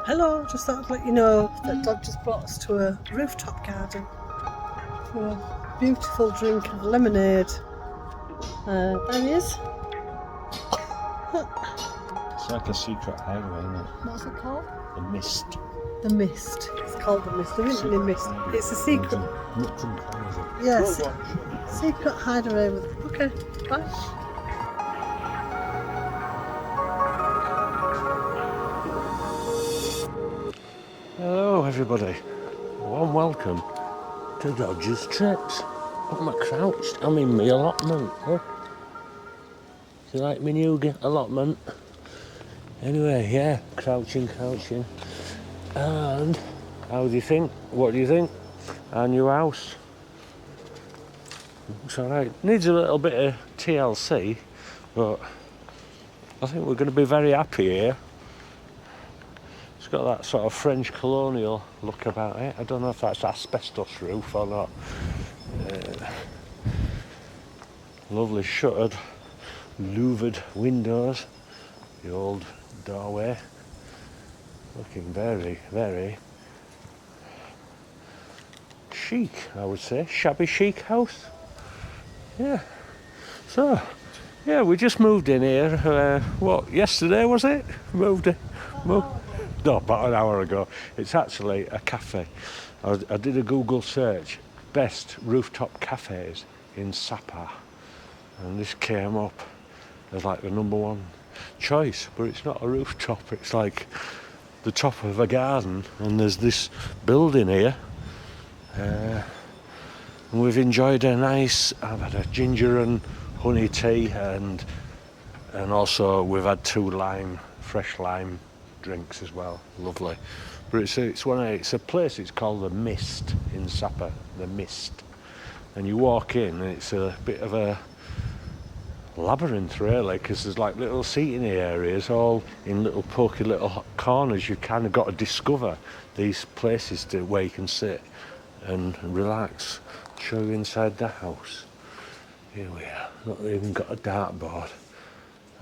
Hello, just thought I'd let you know that Dad just brought us to a rooftop garden for a beautiful drink of lemonade. There he is. It's like a secret hideaway, isn't it? What's it called? The Mist. The Mist. It's called the Mist. There isn't any mist. It's a secret. Nooks and crannies. Yes. Secret hideaway with. Okay, bye. Hello everybody, warm welcome to Dodger's Trips. I'm crouched, I'm in my allotment. Huh? Do you like my new allotment? Anyway, yeah, crouching. And how do you think? What do you think? Our new house. It's alright, needs a little bit of TLC, but I think we're going to be very happy here. It's got that sort of French colonial look about it. I don't know if that's asbestos roof or not. Lovely shuttered, louvered windows. The old doorway. Looking very, very chic, I would say. Shabby chic house. Yeah. So, yeah, we just moved in here. Yesterday was it? Moved. No, about an hour ago. It's actually a cafe. I did a Google search, best rooftop cafes in Sapa, and this came up as like the #1 choice, but it's not a rooftop, it's like the top of a garden, and there's this building here, and we've enjoyed I've had a ginger and honey tea, and also we've had 2 fresh lime drinks as well. Lovely. But it's a place, it's called the Mist in Sapa, the Mist, and you walk in and it's a bit of a labyrinth really, because there's like little seating areas all in little pokey little corners. You kind of got to discover these places where you can sit and relax. Show you inside the house. Here we are. Not even got a dartboard,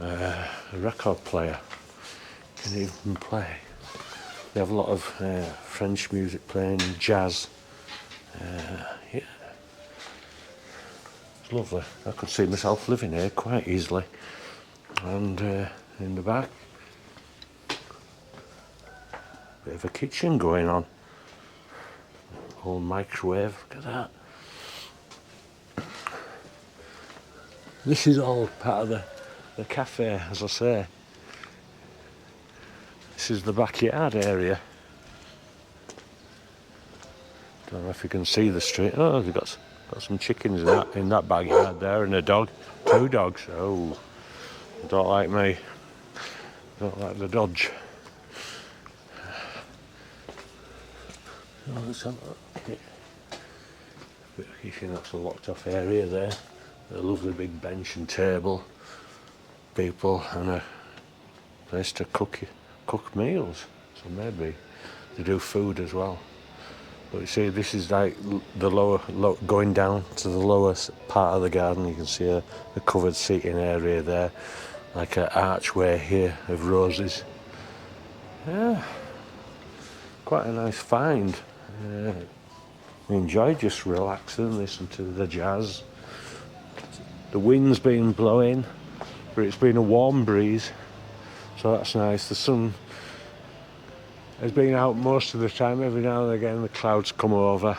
a record player. Can even play. They have a lot of French music playing, jazz. Yeah, it's lovely. I could see myself living here quite easily. And in the back, bit of a kitchen going on. Old microwave. Look at that. This is all part of the cafe, as I say. This is the backyard area. Don't know if you can see the street. Oh, they've got some chickens in that backyard there, and a dog. 2 dogs. Oh, they don't like me. Don't like the dodge. Oh, let's have a look. Bit of kitchen. That's a locked off area there. A lovely big bench and table. People and a place to cook meals, so maybe they do food as well. But you see, this is like the lower going down to the lowest part of the garden. You can see a covered seating area there, like an archway here of roses. Yeah, quite a nice find. We enjoy just relaxing, listen to the jazz. The wind's been blowing, but it's been a warm breeze. So that's nice. The sun has been out most of the time. Every now and again the clouds come over.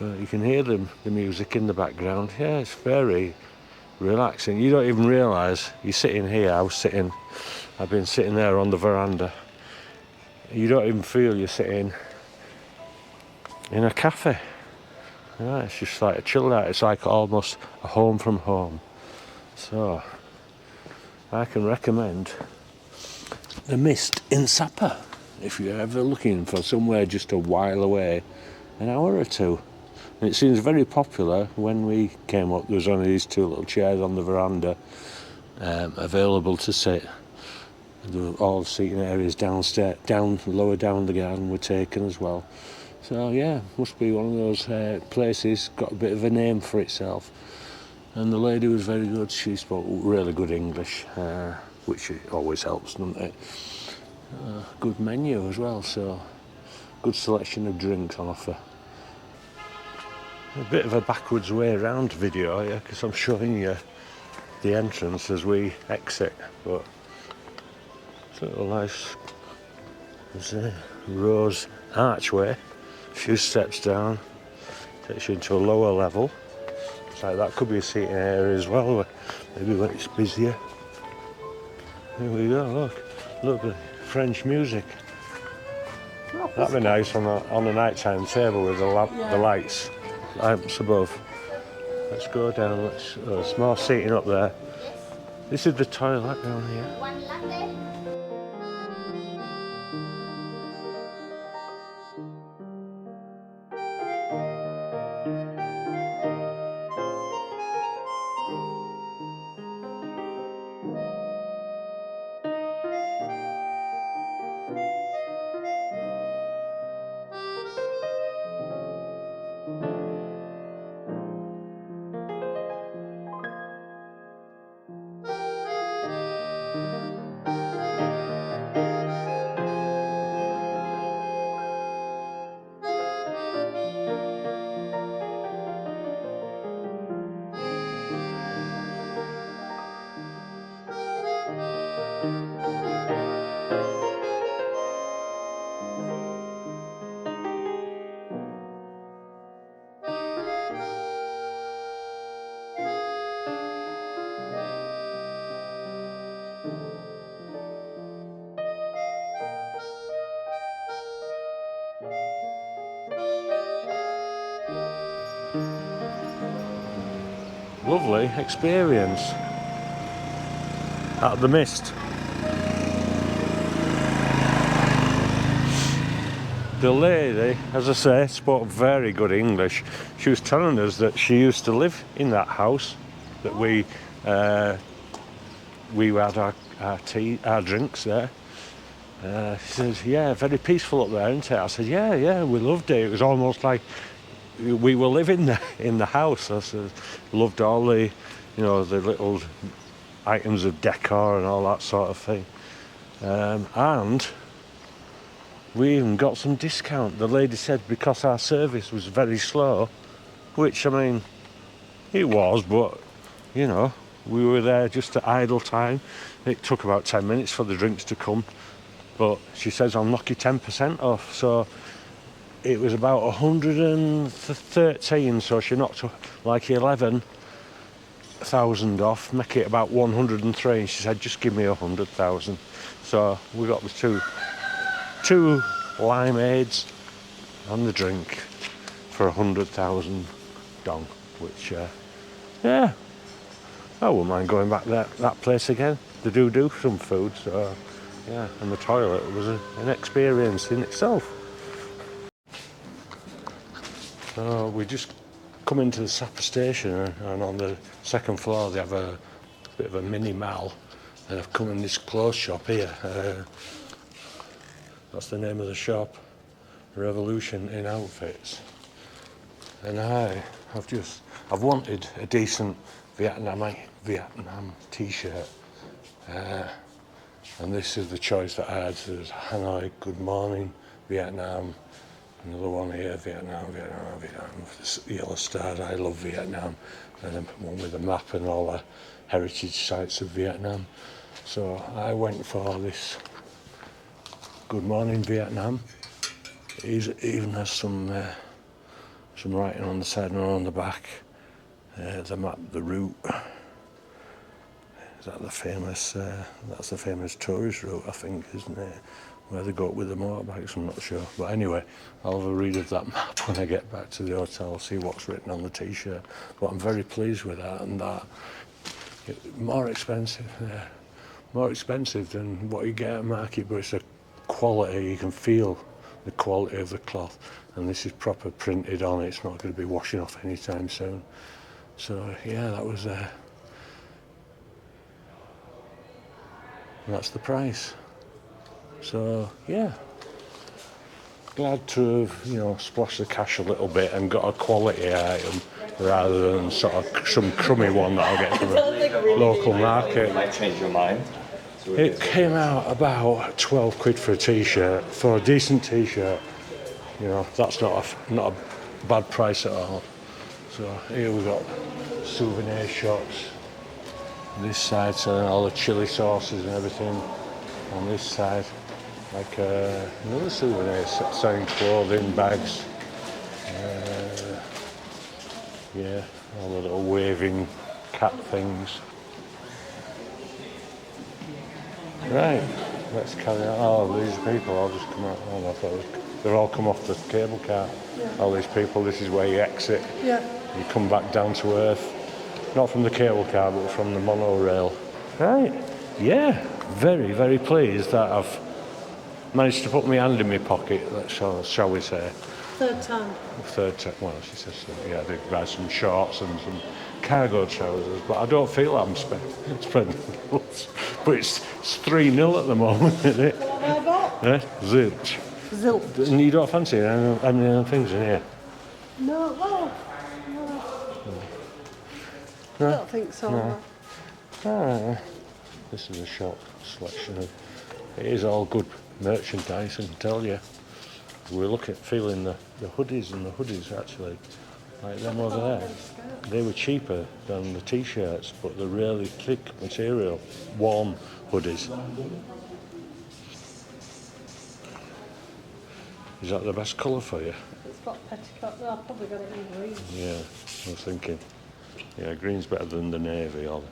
But you can hear the music in the background. Yeah, it's very relaxing. You don't even realise you're sitting here. I've been sitting there on the veranda. You don't even feel you're sitting in a cafe. Yeah, it's just like a chilled out. It's like almost a home from home. So I can recommend the Mist in Sapa if you're ever looking for somewhere just a while away, an hour or 2. And it seems very popular. When we came up, there was only these 2 little chairs on the veranda available to sit. All seating areas downstairs, lower down the garden were taken as well. So yeah, must be one of those places, got a bit of a name for itself. And the lady was very good. She spoke really good English, which always helps, doesn't it? Good menu as well, so good selection of drinks on offer. A bit of a backwards way around video here because I'm showing you the entrance as we exit, but it's a little nice. There's a rose archway, a few steps down, takes you into a lower level. It's like that could be a seating area as well, maybe when it's busier. Here we go, look, lovely French music. That'd be nice on a nighttime table with the lights above. Let's go down. There's more seating up there. This is the toilet down here. One latte. Lovely experience out of the mist. The lady, as I say, spoke very good English. She was telling us that she used to live in that house, that we had our drinks there. She says, yeah, very peaceful up there, isn't it? I said, yeah, we loved it. It was almost like we were living there in the house. I said, loved all the, the little items of decor and all that sort of thing. And we even got some discount. The lady said because our service was very slow, which, I mean, it was, but, we were there just at idle time. It took about 10 minutes for the drinks to come. But she says, I'll knock you 10% off. So it was about 113, so she knocked like 11,000 off, make it about 103. And she said, just give me 100,000. So we got the two limeades and the drink for 100,000 dong, which, I wouldn't mind going back that place again. They do some food, so yeah, and the toilet was an experience in itself. So we just come into the Sapa station, and on the second floor they have a bit of a mini mall, and I've come in this clothes shop here. That's the name of the shop, Revolution in Outfits. And I've wanted a decent Vietnam t-shirt, and this is the choice that I had. So there's Hanoi, Good Morning, Vietnam. Another one here, Vietnam. This yellow star, I love Vietnam. And then one with a map and all the heritage sites of Vietnam. So I went for this Good Morning Vietnam. It even has some writing on the side and on the back. The map, the route. Is that the famous? That's the famous tourist route, I think, isn't it? Where they go up with the motorbikes, I'm not sure. But anyway, I'll have a read of that map when I get back to the hotel, see what's written on the t-shirt. But I'm very pleased with that, and that more expensive than what you get at market, but it's a quality. You can feel the quality of the cloth, and this is proper printed on it. It's not going to be washing off anytime soon. So yeah, that was that's the price. So yeah, glad to have splashed the cash a little bit and got a quality item rather than sort of some crummy one that I'll get from a local market. You might change your mind. It came out about 12 quid for a t-shirt. For a decent t-shirt, you know, that's not a bad price at all. So here we've got souvenir shops. This side selling all the chili sauces and everything. On this side, like another souvenir selling clothing, bags. Yeah, all the little waving cat things. Right, let's carry on. Oh, these people all just come out. Oh, I thought they've all come off the cable car. Yeah. All these people, this is where you exit. Yeah. You come back down to earth. Not from the cable car, but from the monorail. Right, yeah, very, very pleased that I've managed to put my hand in my pocket, shall we say. Third time. Well, she says, yeah, I did buy some shorts and some cargo trousers, but I don't feel I'm spending lots. But it's 3-0 at the moment, isn't it? What have I got? Zilch. Zilch. And you don't fancy any of them things in here? No, well, no. I don't think so. No. Ah, this is a shop selection of. It is all good merchandise, I can tell you. We're feeling the hoodies and the hoodies actually, like them over there. They were cheaper than the t-shirts, but they're really thick material, warm hoodies. Is that the best colour for you? It's got petticoat. No, I've probably got it in green. Yeah, I was thinking. Yeah, green's better than the navy or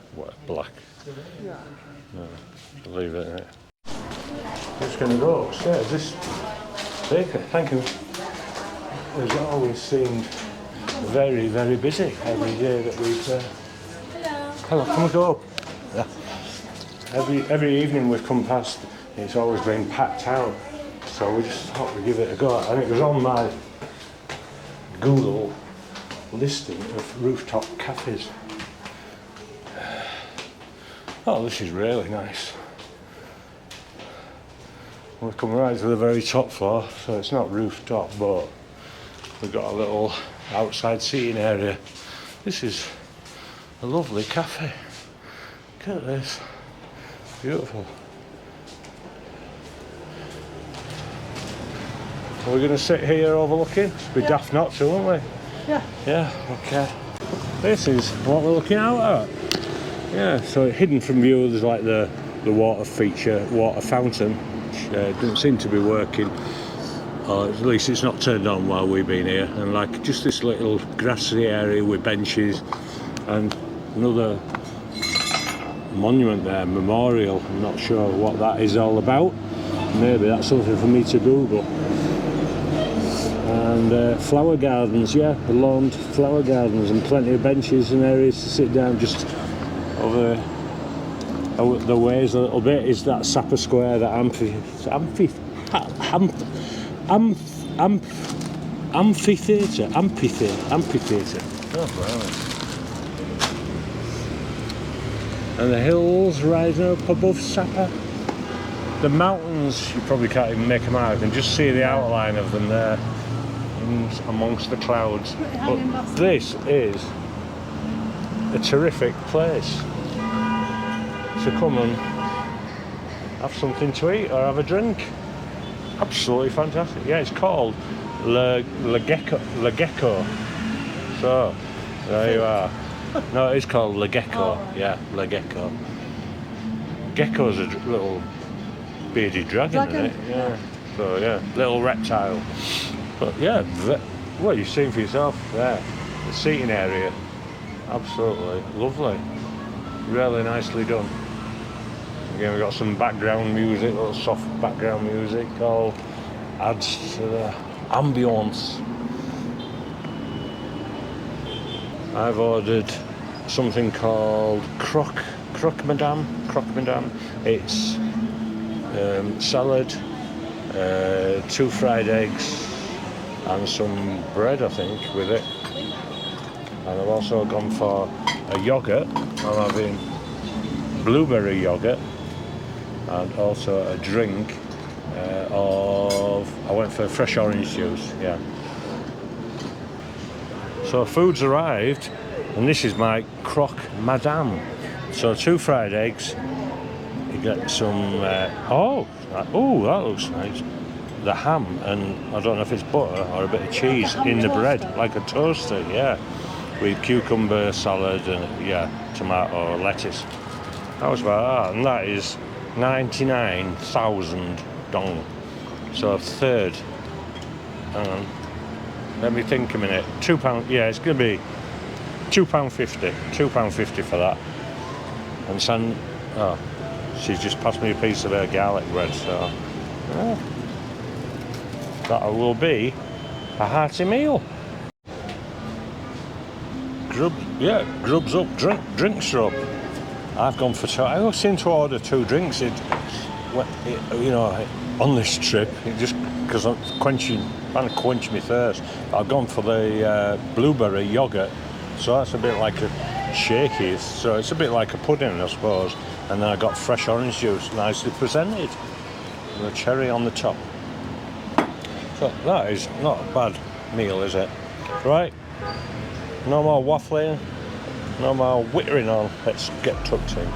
black. No. No, I'll leave it in it. Just going to go upstairs. This baker, thank you, has always seemed very, very busy every day that we've... Hello, can we go up? Yeah. Every evening we've come past, it's always been packed out. So we just thought we'd give it a go. And it was on my Google listing of rooftop cafes. Oh, this is really nice. We've come right to the very top floor, so it's not rooftop, but we've got a little outside seating area. This is a lovely cafe. Look at this. Beautiful. Are we going to sit here overlooking? It'd be daft not to, wouldn't we? Yeah. Yeah, okay. This is what we're looking out at. Yeah, so hidden from view there's like the water feature, water fountain, which doesn't seem to be working. Or at least it's not turned on while we've been here. And like just this little grassy area with benches and another monument there, memorial. I'm not sure what that is all about. Maybe that's something for me to Google. And flower gardens, yeah, lawned flower gardens and plenty of benches and areas to sit down just over the ways a little bit is that Sapa Square, that amphitheatre. Oh, wow. And the hills rising up above Sapa. The mountains, you probably can't even make them out. You can just see the outline of them there amongst the clouds. But this is a terrific place to come and have something to eat or have a drink. Absolutely fantastic. Yeah, it's called Le Gecko. So, there you are. No, it's called Le Gecko. Yeah, Le Gecko. Gecko's a little bearded dragon, isn't it? Yeah. So, yeah, little reptile. But, yeah, well, you've seen for yourself there. The seating area, absolutely lovely. Really nicely done. Again, we've got some background music, little soft background music, all adds to the ambience. I've ordered something called croque madame. It's salad, 2 fried eggs and some bread, I think, with it. And I've also gone for a yoghurt. I'm having blueberry yoghurt and also a drink I went for fresh orange juice, yeah. So food's arrived and this is my croque madame. So 2 fried eggs, get some, that looks nice. The ham, and I don't know if it's butter or a bit of cheese Like a ham in the bread, toaster. like a toaster, yeah. With cucumber, salad, and yeah, tomato, lettuce. That was about that, and that is 99,000 dong. So a third. Hang on. Let me think a minute. £2, yeah, it's going to be £2.50. £2.50 for that. And she's just passed me a piece of her garlic bread, so that will be a hearty meal. Grub's up, drinks are up. I've gone for two. I always seem to order 2 drinks. On this trip, just because I'm trying to quench my thirst. I've gone for the blueberry yogurt, so that's a bit like a shaky. So it's a bit like a pudding, I suppose. And then I got fresh orange juice, nicely presented, with a cherry on the top. So that is not a bad meal, is it? Right. No more waffling, no more whittering on. Let's get tucked in.